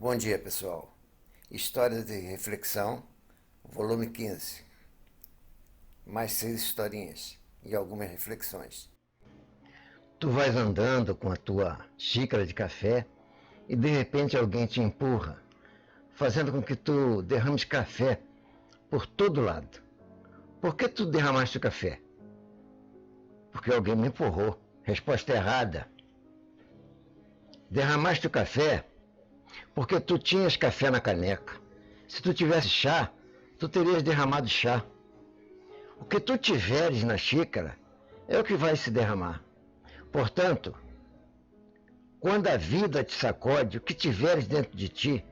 Bom dia, pessoal. História de reflexão, volume 15. Mais 6 historinhas e algumas reflexões. Tu vais andando com a tua xícara de café e de repente alguém te empurra, fazendo com que tu derrames café por todo lado. Por que tu derramaste o café? Porque alguém me empurrou. Resposta errada. Derramaste o café porque tu tinhas café na caneca. Se tu tivesse chá, tu terias derramado chá. O que tu tiveres na xícara é o que vai se derramar. Portanto, quando a vida te sacode, o que tiveres dentro de ti,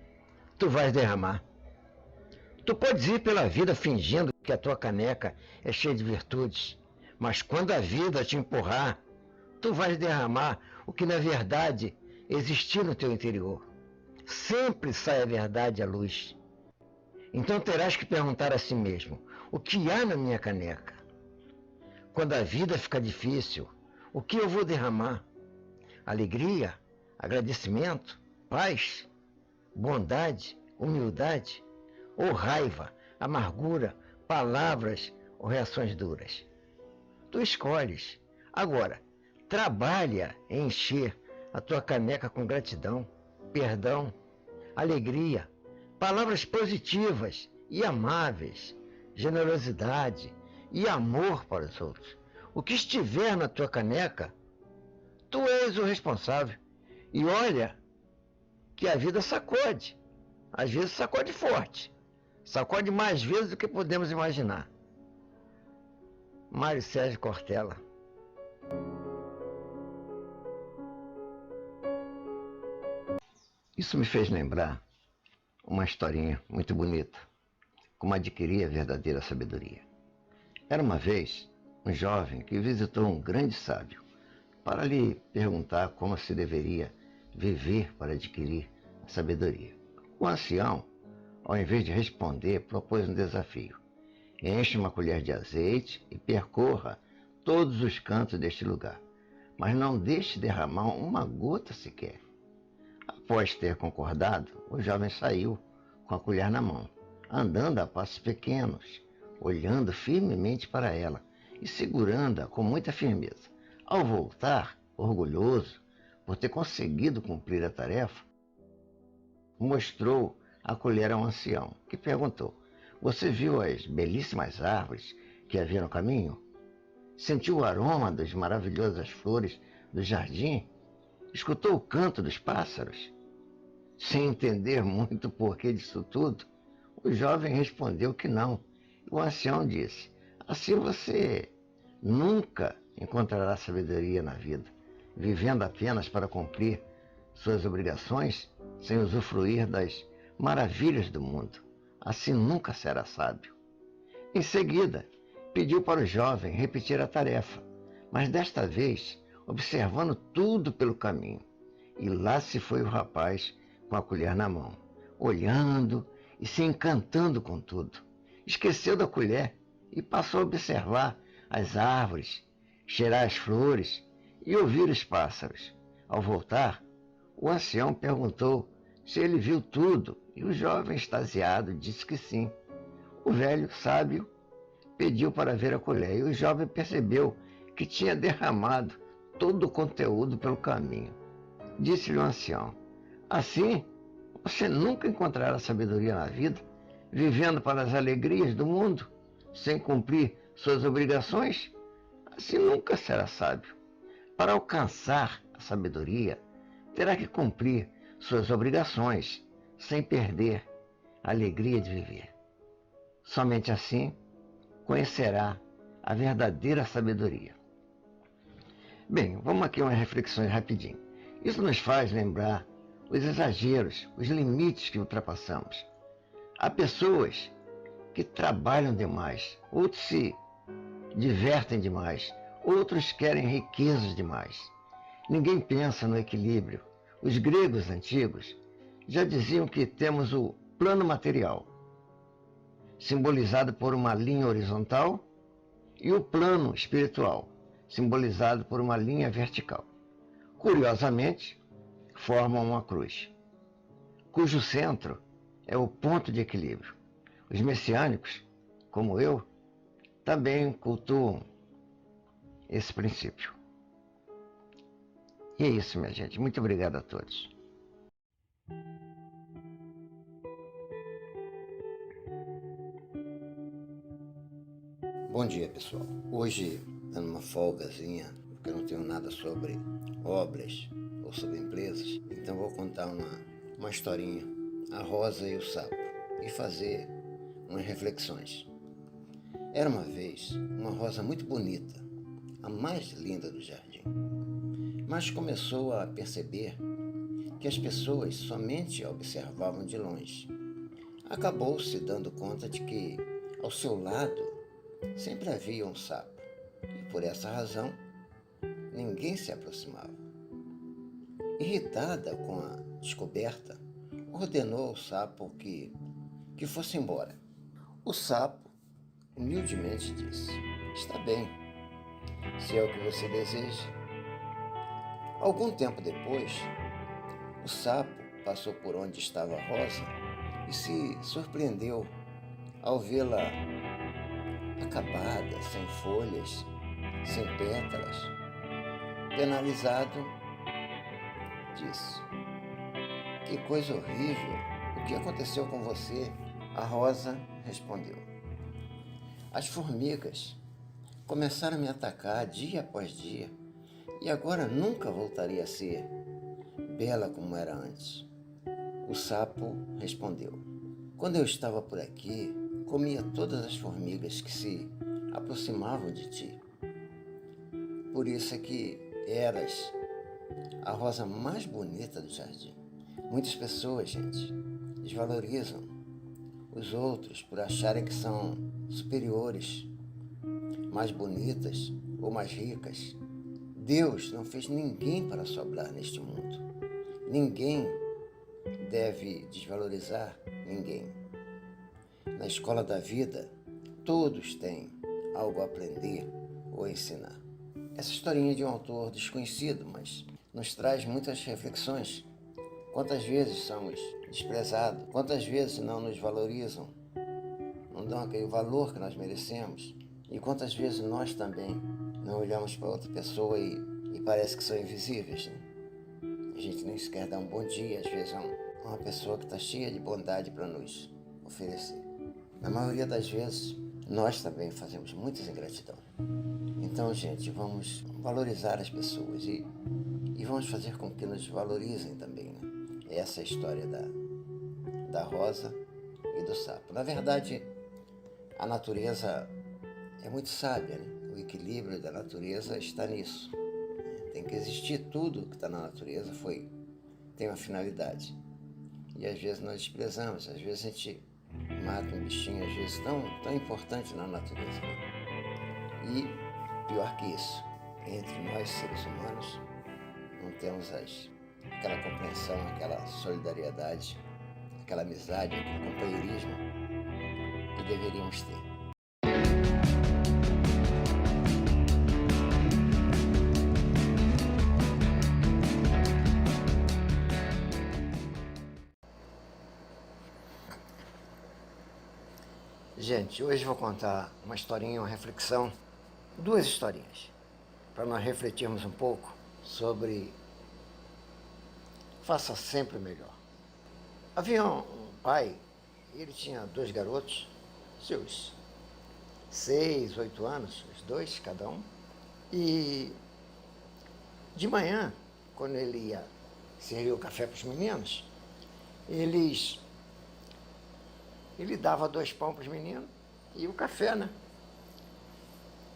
tu vais derramar. Tu podes ir pela vida fingindo que a tua caneca é cheia de virtudes, mas quando a vida te empurrar, tu vais derramar o que na verdade existia no teu interior. Sempre sai a verdade à luz. Então terás que perguntar a si mesmo, o que há na minha caneca? Quando a vida fica difícil, o que eu vou derramar? Alegria, agradecimento, paz, bondade, humildade, ou raiva, amargura, palavras ou reações duras? Tu escolhes. Agora, trabalha em encher a tua caneca com gratidão, perdão, alegria, palavras positivas e amáveis, generosidade e amor para os outros. O que estiver na tua caneca, tu és o responsável. E olha que a vida sacode. Às vezes sacode forte. Sacode mais vezes do que podemos imaginar. Mário Sérgio Cortella. Isso me fez lembrar uma historinha muito bonita, como adquirir a verdadeira sabedoria. Era uma vez um jovem que visitou um grande sábio para lhe perguntar como se deveria viver para adquirir a sabedoria. O ancião, ao invés de responder, propôs um desafio. Enche uma colher de azeite e percorra todos os cantos deste lugar, mas não deixe derramar uma gota sequer. Após ter concordado, o jovem saiu com a colher na mão, andando a passos pequenos, olhando firmemente para ela e segurando-a com muita firmeza. Ao voltar, orgulhoso por ter conseguido cumprir a tarefa, mostrou a colher ao ancião, que perguntou: "Você viu as belíssimas árvores que havia no caminho? Sentiu o aroma das maravilhosas flores do jardim? Escutou o canto dos pássaros?" Sem entender muito o porquê disso tudo, o jovem respondeu que não. O ancião disse: "Assim você nunca encontrará sabedoria na vida, vivendo apenas para cumprir suas obrigações, sem usufruir das maravilhas do mundo. Assim nunca será sábio." Em seguida, pediu para o jovem repetir a tarefa, mas desta vez observando tudo pelo caminho. E lá se foi o rapaz com a colher na mão, olhando e se encantando com tudo. Esqueceu da colher e passou a observar as árvores, cheirar as flores e ouvir os pássaros. Ao voltar, o ancião perguntou se ele viu tudo e o jovem, extasiado, disse que sim. O velho sábio pediu para ver a colher e o jovem percebeu que tinha derramado todo o conteúdo pelo caminho. Disse-lhe o ancião: "Assim, você nunca encontrará sabedoria na vida, vivendo para as alegrias do mundo, sem cumprir suas obrigações? Assim nunca será sábio. Para alcançar a sabedoria, terá que cumprir suas obrigações, sem perder a alegria de viver. Somente assim conhecerá a verdadeira sabedoria." Bem, vamos aqui umas reflexões rapidinho. Isso nos faz lembrar os exageros, os limites que ultrapassamos. Há pessoas que trabalham demais, outros se divertem demais, outros querem riquezas demais. Ninguém pensa no equilíbrio. Os gregos antigos já diziam que temos o plano material, simbolizado por uma linha horizontal, e o plano espiritual, simbolizado por uma linha vertical. Curiosamente, formam uma cruz. cujo centro é o ponto de equilíbrio. Os messiânicos, como eu, também cultuam esse princípio. E é isso, minha gente. Muito obrigado a todos. Bom dia, pessoal. Hoje, dando uma folgazinha, porque eu não tenho nada sobre obras ou sobre empresas, então vou contar uma historinha, a Rosa e o Sapo, e fazer umas reflexões. Era uma vez uma rosa muito bonita, a mais linda do jardim, mas começou a perceber que as pessoas somente a observavam de longe. Acabou se dando conta de que, ao seu lado, sempre havia um sapo, e por essa razão, ninguém se aproximava. Irritada com a descoberta, ordenou ao sapo que fosse embora. O sapo humildemente disse: "Está bem, se é o que você deseja." Algum tempo depois, o sapo passou por onde estava a rosa e se surpreendeu ao vê-la acabada, sem folhas, sem pétalas. Penalizado, disse: "Que coisa horrível! O que aconteceu com você?" A rosa respondeu: "As formigas começaram a me atacar dia após dia e agora nunca voltaria a ser bela como era antes." O sapo respondeu: "Quando eu estava por aqui, comia todas as formigas que se aproximavam de ti. Por isso é que eras a rosa mais bonita do jardim." Muitas pessoas, gente, desvalorizam os outros por acharem que são superiores, mais bonitas ou mais ricas. Deus não fez ninguém para sobrar neste mundo. Ninguém deve desvalorizar ninguém. Na escola da vida, todos têm algo a aprender ou ensinar. Essa historinha é de um autor desconhecido, mas nos traz muitas reflexões. Quantas vezes somos desprezados? Quantas vezes não nos valorizam? Não dão aquele valor que nós merecemos? E quantas vezes nós também não olhamos para outra pessoa e parece que são invisíveis, né? A gente nem sequer dá um bom dia, às vezes, a uma pessoa que está cheia de bondade para nos oferecer. Na maioria das vezes, nós também fazemos muitas ingratidão. Então, gente, vamos valorizar as pessoas e vamos fazer com que nos valorizem também, né? Essa é a história da rosa e do sapo. Na verdade, a natureza é muito sábia, né? O equilíbrio da natureza está nisso. Tem que existir, tudo que está na natureza tem uma finalidade. E às vezes nós desprezamos, às vezes a gente mata um bichinho, às vezes tão importante na natureza, né? E pior que isso, entre nós seres humanos não temos aquela compreensão, aquela solidariedade, aquela amizade, aquele companheirismo que deveríamos ter. Gente, hoje vou contar uma historinha, uma reflexão, duas historinhas, para nós refletirmos um pouco sobre faça sempre melhor. Havia um pai, ele tinha dois garotos, seus 6, 8 anos, os dois, cada um, e de manhã, quando ele ia servir o café para os meninos, ele dava 2 pães para os meninos e o café, né?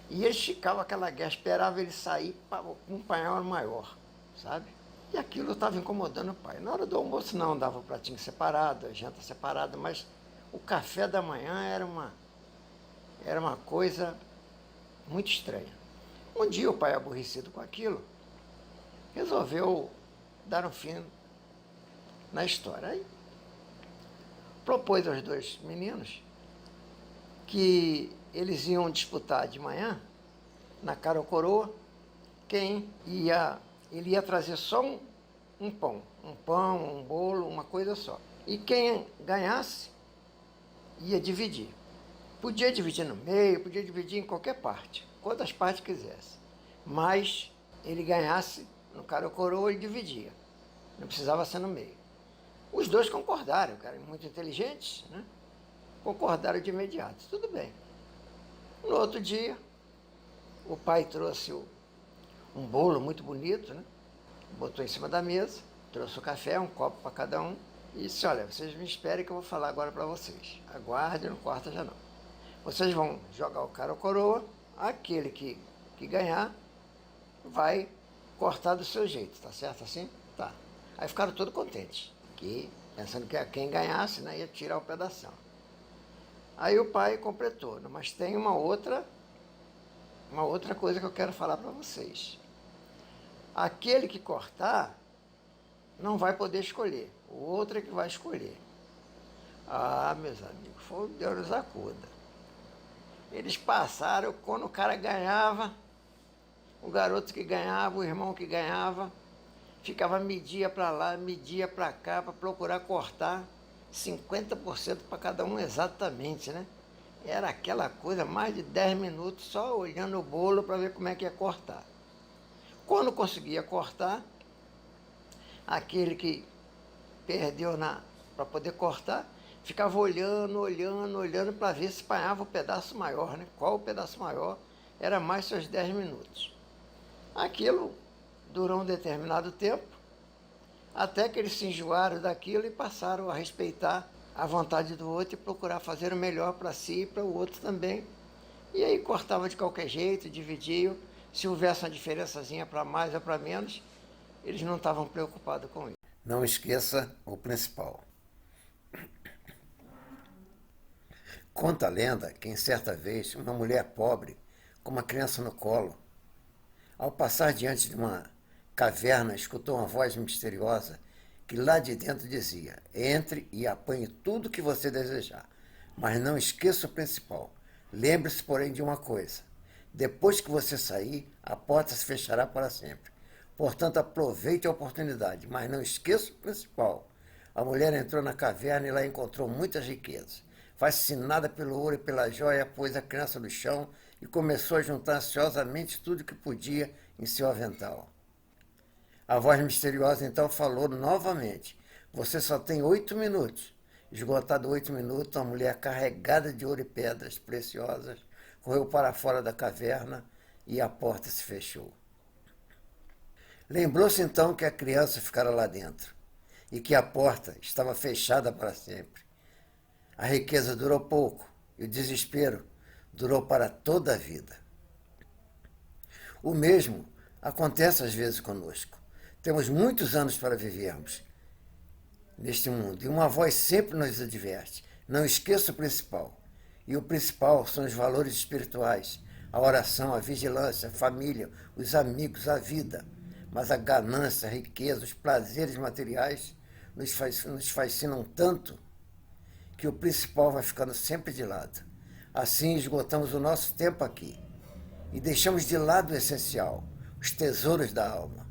E eles ficavam aquela guerra, esperava ele sair para um panel maior, sabe? E aquilo estava incomodando o pai. Na hora do almoço não, dava o pratinho separado, a janta separada, mas o café da manhã era uma coisa muito estranha. Um dia o pai, aborrecido com aquilo, resolveu dar um fim na história. Aí propôs aos 2 meninos que eles iam disputar de manhã, na cara ou coroa, ele ia trazer só um pão, um pão, um bolo, uma coisa só. E quem ganhasse ia dividir. Podia dividir no meio, podia dividir em qualquer parte, quantas partes quisesse. Mas ele ganhasse no cara ou coroa, ele dividia. Não precisava ser no meio. Os dois concordaram, cara, muito inteligentes, né? Concordaram de imediato. Tudo bem. No outro dia, o pai trouxe um bolo muito bonito, né? Botou em cima da mesa, trouxe o café, um copo para cada um, e disse, olha, vocês me esperem que eu vou falar agora para vocês. Aguardem, não corta já não. Vocês vão jogar o cara ou coroa, aquele que ganhar vai cortar do seu jeito, tá certo assim? Tá. Aí ficaram todos contentes, pensando que quem ganhasse, né, ia tirar o pedação. Aí o pai completou, mas tem uma outra coisa que eu quero falar para vocês. Aquele que cortar não vai poder escolher, o outro é que vai escolher. Ah, meus amigos, foi o Deus nos acuda. Eles passaram, quando o cara ganhava, o garoto que ganhava, o irmão que ganhava, ficava media para lá, media para cá, para procurar cortar 50% para cada um exatamente, né? Era aquela coisa, mais de 10 minutos só olhando o bolo para ver como é que ia cortar. Quando conseguia cortar, aquele que perdeu para poder cortar, ficava olhando para ver se apanhava o pedaço maior, né? Qual o pedaço maior era mais seus 10 minutos. Aquilo durou um determinado tempo, até que eles se enjoaram daquilo e passaram a respeitar a vontade do outro e procurar fazer o melhor para si e para o outro também. E aí cortava de qualquer jeito, dividiam. Se houvesse uma diferençazinha para mais ou para menos, eles não estavam preocupados com isso. Não esqueça o principal. Conta a lenda que, em certa vez, uma mulher pobre, com uma criança no colo, ao passar diante de uma caverna, escutou uma voz misteriosa que lá de dentro dizia: entre e apanhe tudo que você desejar, mas não esqueça o principal. Lembre-se, porém, de uma coisa: depois que você sair, a porta se fechará para sempre. Portanto, aproveite a oportunidade, mas não esqueça o principal. A mulher entrou na caverna e lá encontrou muitas riquezas. Fascinada pelo ouro e pela joia, pôs a criança no chão e começou a juntar ansiosamente tudo que podia em seu avental. A voz misteriosa então falou novamente: você só tem 8 minutos. Esgotado 8 minutos, a mulher carregada de ouro e pedras preciosas correu para fora da caverna e a porta se fechou. Lembrou-se então que a criança ficara lá dentro e que a porta estava fechada para sempre. A riqueza durou pouco e o desespero durou para toda a vida. O mesmo acontece às vezes conosco. Temos muitos anos para vivermos neste mundo e uma voz sempre nos adverte: não esqueça o principal. E o principal são os valores espirituais, a oração, a vigilância, a família, os amigos, a vida. Mas a ganância, a riqueza, os prazeres materiais nos fascinam tanto que o principal vai ficando sempre de lado. Assim esgotamos o nosso tempo aqui e deixamos de lado o essencial, os tesouros da alma.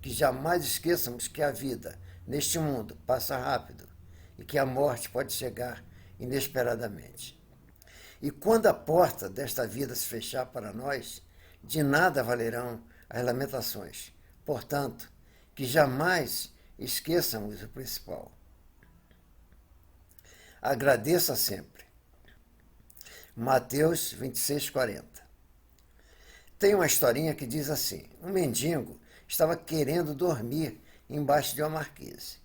Que jamais esqueçamos que a vida, neste mundo, passa rápido e que a morte pode chegar inesperadamente. E quando a porta desta vida se fechar para nós, de nada valerão as lamentações. Portanto, que jamais esqueçamos o principal. Agradeça sempre. Mateus 26:40. Tem uma historinha que diz assim: um mendigo estava querendo dormir embaixo de uma marquise.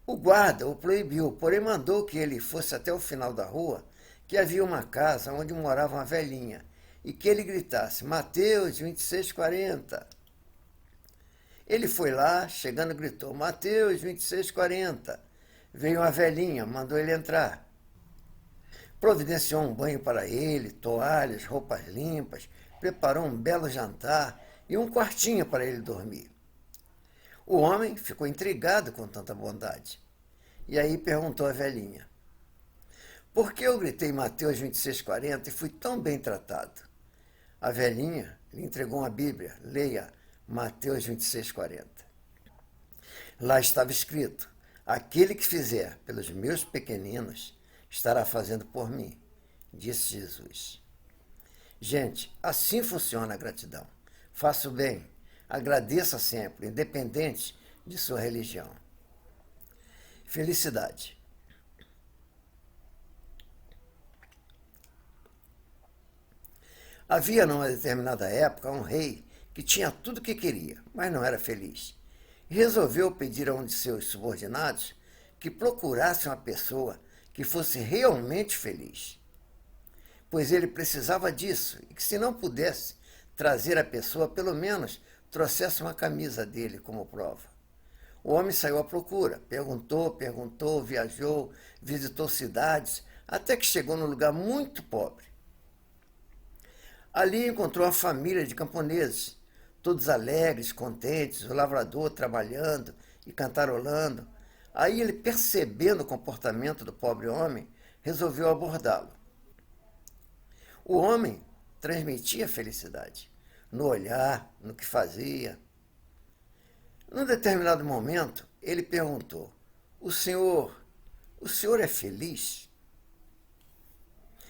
O guarda o proibiu, porém mandou que ele fosse até o final da rua, que havia uma casa onde morava uma velhinha, e que ele gritasse: Mateus 26:40. Ele foi lá, chegando, gritou: Mateus 26:40. Veio uma velhinha, mandou ele entrar. Providenciou um banho para ele, toalhas, roupas limpas, preparou um belo jantar e um quartinho para ele dormir. O homem ficou intrigado com tanta bondade. E aí perguntou à velhinha: por que eu gritei Mateus 26:40 e fui tão bem tratado? A velhinha lhe entregou uma Bíblia. Leia Mateus 26:40. Lá estava escrito: aquele que fizer pelos meus pequeninos estará fazendo por mim, disse Jesus. Gente, assim funciona a gratidão. Faça o bem, agradeça sempre, independente de sua religião. Felicidade. Havia, numa determinada época, um rei que tinha tudo o que queria, mas não era feliz. E resolveu pedir a um de seus subordinados que procurasse uma pessoa que fosse realmente feliz, pois ele precisava disso e que, se não pudesse trazer a pessoa, pelo menos trouxesse uma camisa dele como prova. O homem saiu à procura, perguntou, viajou, visitou cidades, até que chegou num lugar muito pobre. Ali encontrou a família de camponeses, todos alegres, contentes, o lavrador trabalhando e cantarolando. Aí ele, percebendo o comportamento do pobre homem, resolveu abordá-lo. O homem transmitia felicidade, no olhar, no que fazia. Num determinado momento, ele perguntou: o senhor é feliz?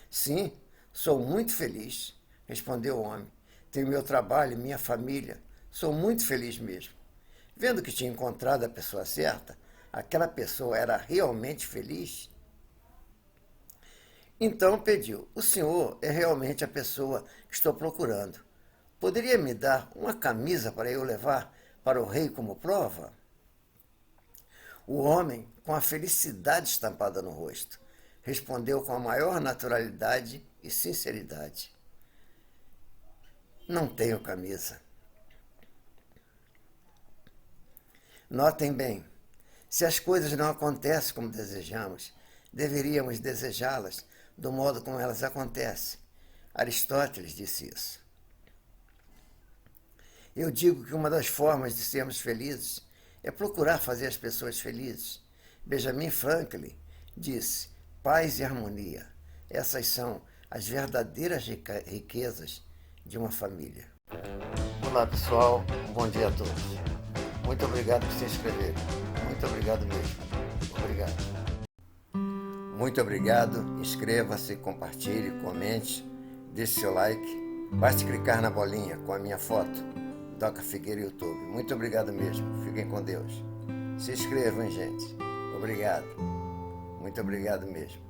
Sim, sou muito feliz, respondeu o homem. Tenho meu trabalho e minha família. Sou muito feliz mesmo. Vendo que tinha encontrado a pessoa certa, aquela pessoa era realmente feliz. Então pediu: o senhor é realmente a pessoa que estou procurando. Poderia me dar uma camisa para eu levar para o rei como prova? O homem, com a felicidade estampada no rosto, respondeu com a maior naturalidade e sinceridade: não tenho camisa. Notem bem, se as coisas não acontecem como desejamos, deveríamos desejá-las do modo como elas acontecem. Aristóteles disse isso. Eu digo que uma das formas de sermos felizes é procurar fazer as pessoas felizes. Benjamin Franklin disse: paz e harmonia. Essas são as verdadeiras riquezas de uma família. Olá, pessoal. Bom dia a todos. Muito obrigado por se inscrever. Muito obrigado mesmo. Obrigado. Muito obrigado. Inscreva-se, compartilhe, comente, deixe seu like. Basta clicar na bolinha com a minha foto. Doca Figueira YouTube. Muito obrigado mesmo. Fiquem com Deus. Se inscrevam, gente. Obrigado. Muito obrigado mesmo.